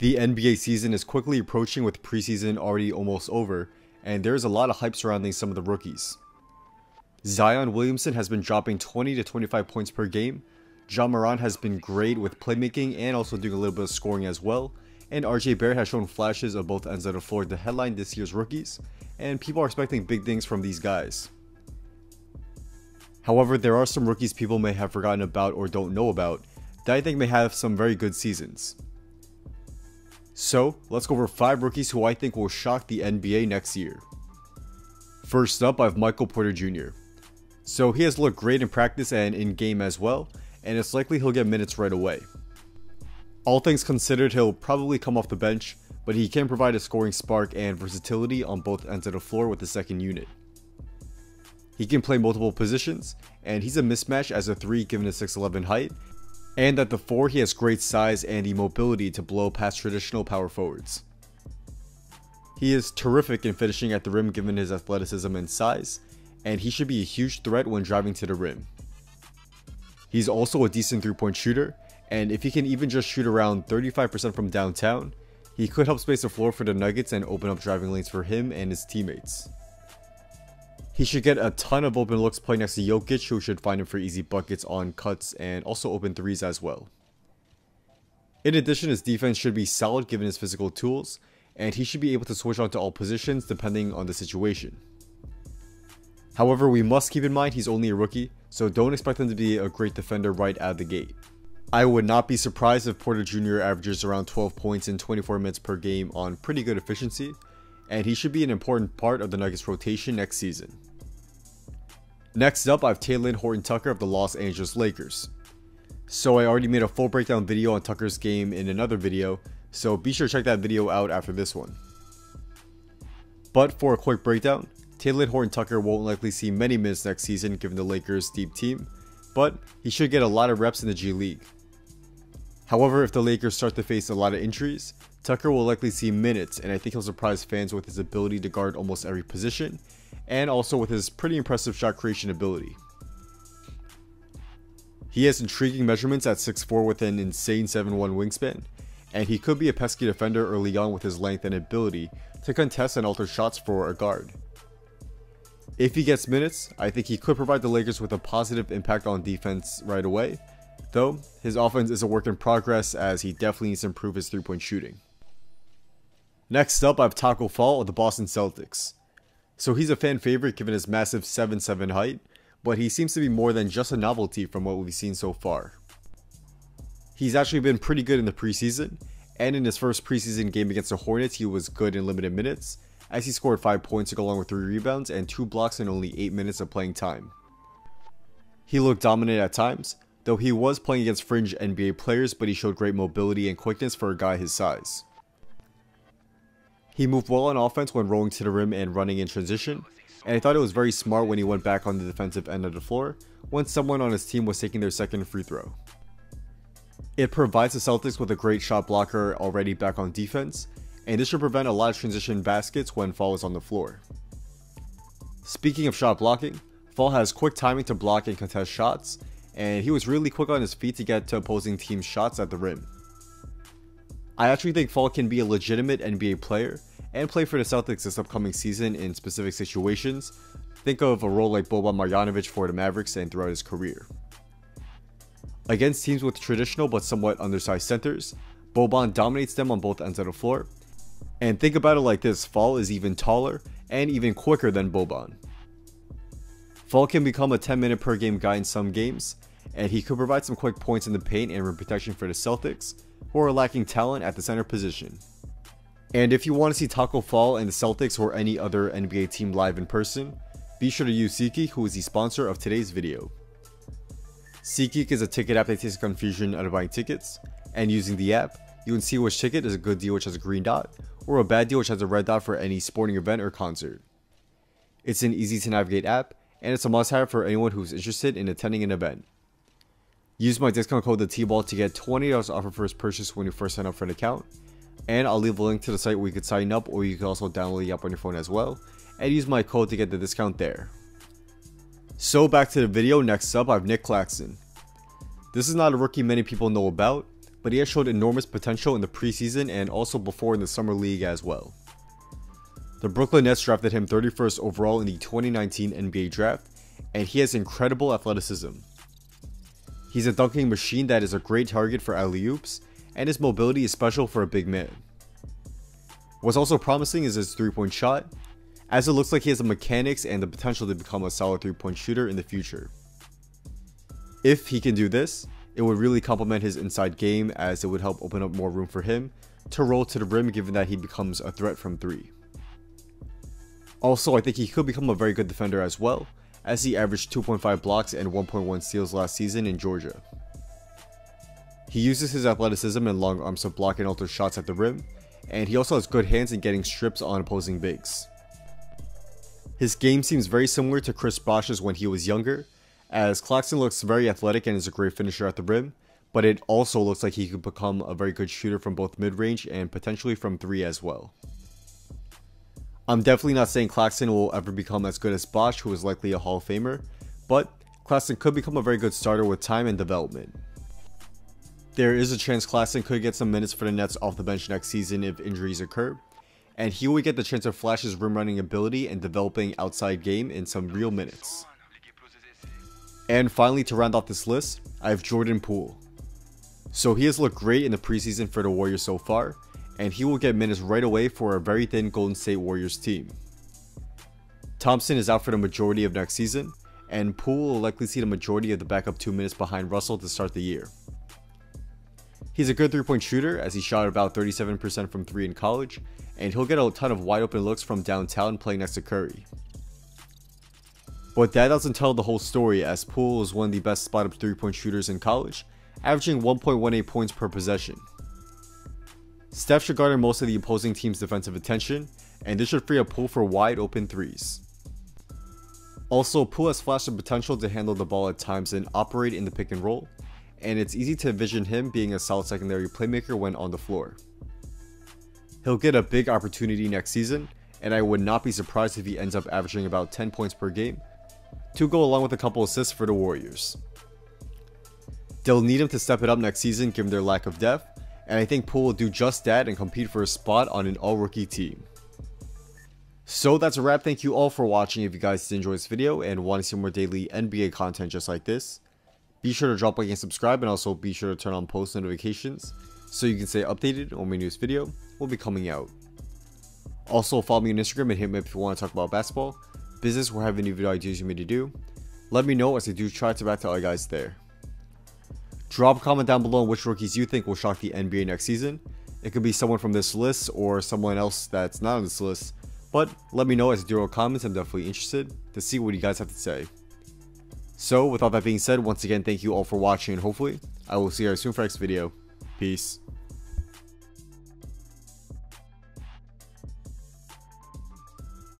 The NBA season is quickly approaching with preseason already almost over, and there is a lot of hype surrounding some of the rookies. Zion Williamson has been dropping 20 to 25 points per game. Morant has been great with playmaking and also doing a little bit of scoring as well. And Barrett has shown flashes of both ends of the floor to headline this year's rookies, and people are expecting big things from these guys. However, there are some rookies people may have forgotten about or don't know about that I think may have some very good seasons. So, let's go over 5 rookies who I think will shock the NBA next year. First up, I have Michael Porter Jr. So he has looked great in practice and in game as well, and it's likely he'll get minutes right away. All things considered, he'll probably come off the bench, but he can provide a scoring spark and versatility on both ends of the floor with the second unit. He can play multiple positions, and he's a mismatch as a 3 given his 6'11" height, and at the 4 he has great size and the mobility to blow past traditional power forwards. He is terrific in finishing at the rim given his athleticism and size, and he should be a huge threat when driving to the rim. He's also a decent 3-point shooter, and if he can even just shoot around 35% from downtown, he could help space the floor for the Nuggets and open up driving lanes for him and his teammates. He should get a ton of open looks playing next to Jokic, who should find him for easy buckets on cuts and also open threes as well. In addition, his defense should be solid given his physical tools, and he should be able to switch on to all positions depending on the situation. However, we must keep in mind he's only a rookie, so don't expect him to be a great defender right out of the gate. I would not be surprised if Porter Jr. averages around 12 points in 24 minutes per game on pretty good efficiency, and he should be an important part of the Nuggets rotation next season. Next up, I have Lin Horan Tucker of the Los Angeles Lakers. So I already made a full breakdown video on Tucker's game in another video, so be sure to check that video out after this one. But for a quick breakdown, Lin Horan Tucker won't likely see many minutes next season given the Lakers' deep team, but he should get a lot of reps in the G League. However, if the Lakers start to face a lot of injuries, Tucker will likely see minutes, and I think he'll surprise fans with his ability to guard almost every position, and also with his pretty impressive shot creation ability. He has intriguing measurements at 6'4" with an insane 7'1" wingspan, and he could be a pesky defender early on with his length and ability to contest and alter shots for a guard. If he gets minutes, I think he could provide the Lakers with a positive impact on defense right away, though his offense is a work in progress as he definitely needs to improve his 3-point shooting. Next up, I have Tacko Fall of the Boston Celtics. So he's a fan favorite given his massive 7'7" height, but he seems to be more than just a novelty from what we've seen so far. He's actually been pretty good in the preseason, and in his first preseason game against the Hornets he was good in limited minutes, as he scored 5 points to go along with 3 rebounds and 2 blocks in only 8 minutes of playing time. He looked dominant at times, though he was playing against fringe NBA players, but he showed great mobility and quickness for a guy his size. He moved well on offense when rolling to the rim and running in transition, and I thought it was very smart when he went back on the defensive end of the floor when someone on his team was taking their second free throw. It provides the Celtics with a great shot blocker already back on defense, and this should prevent a lot of transition baskets when Fall is on the floor. Speaking of shot blocking, Fall has quick timing to block and contest shots, and he was really quick on his feet to get to opposing teams' shots at the rim. I actually think Fall can be a legitimate NBA player and play for the Celtics this upcoming season in specific situations. Think of a role like Boban Marjanovic for the Mavericks and throughout his career. Against teams with traditional but somewhat undersized centers, Boban dominates them on both ends of the floor. And think about it like this, Fall is even taller and even quicker than Boban. Fall can become a 10-minute per game guy in some games, and he could provide some quick points in the paint and rim protection for the Celtics, who are lacking talent at the center position. And if you want to see Tacko Fall and the Celtics or any other NBA team live in person, be sure to use SeatGeek, who is the sponsor of today's video. SeatGeek is a ticket app that takes confusion out of buying tickets, and using the app, you can see which ticket is a good deal which has a green dot, or a bad deal which has a red dot for any sporting event or concert. It's an easy to navigate app, and it's a must-have for anyone who's interested in attending an event. Use my discount code THETBALL to get $20 off your first purchase when you first sign up for an account, and I'll leave a link to the site where you could sign up, or you can also download the app on your phone as well, and use my code to get the discount there. So back to the video. Next up, I have Claxton. This is not a rookie many people know about, but he has showed enormous potential in the preseason and also before in the summer league as well. The Brooklyn Nets drafted him 31st overall in the 2019 NBA draft, and he has incredible athleticism. He's a dunking machine that is a great target for alley-oops, and his mobility is special for a big man. What's also promising is his 3-point shot, as it looks like he has the mechanics and the potential to become a solid 3-point shooter in the future. If he can do this, it would really complement his inside game, as it would help open up more room for him to roll to the rim, given that he becomes a threat from 3. Also, I think he could become a very good defender as well, as he averaged 2.5 blocks and 1.1 steals last season in Georgia. He uses his athleticism and long arms to block and alter shots at the rim, and he also has good hands in getting strips on opposing bigs. His game seems very similar to Chris Bosh's when he was younger, as Claxton looks very athletic and is a great finisher at the rim, but it also looks like he could become a very good shooter from both mid-range and potentially from 3 as well. I'm definitely not saying Claxton will ever become as good as Bosh, who is likely a Hall of Famer, but Claxton could become a very good starter with time and development. There is a chance Claxton could get some minutes for the Nets off the bench next season if injuries occur, and he would get the chance to flash his rim running ability and developing outside game in some real minutes. And finally, to round off this list, I have Jordan Poole. So he has looked great in the preseason for the Warriors so far, and he will get minutes right away for a very thin Golden State Warriors team. Thompson is out for the majority of next season, and Poole will likely see the majority of the backup 2 minutes behind Russell to start the year. He's a good 3-point shooter, as he shot about 37% from 3 in college, and he'll get a ton of wide open looks from downtown playing next to Curry. But that doesn't tell the whole story, as Poole is one of the best spot-up 3-point shooters in college, averaging 1.18 points per possession. Steph should garner most of the opposing team's defensive attention, and this should free up Poole for wide open 3s. Also, Poole has flashed the potential to handle the ball at times and operate in the pick and roll, and it's easy to envision him being a solid secondary playmaker when on the floor. He'll get a big opportunity next season, and I would not be surprised if he ends up averaging about 10 points per game, to go along with a couple assists for the Warriors. They'll need him to step it up next season given their lack of depth, and I think Poole will do just that and compete for a spot on an all-rookie team. So that's a wrap. Thank you all for watching. If you guys did enjoy this video and want to see more daily NBA content just like this, be sure to drop a like and subscribe, and also be sure to turn on post notifications so you can stay updated on my newest video will be coming out. Also, follow me on Instagram and hit me up if you want to talk about basketball, business, or have any video ideas you want me to do. Let me know, as I do try to back to all you guys there. Drop a comment down below on which rookies you think will shock the NBA next season. It could be someone from this list or someone else that's not on this list, but let me know, as I do all comments. I'm definitely interested to see what you guys have to say. So with all that being said, once again, thank you all for watching, and hopefully I will see you guys soon for the next video. Peace.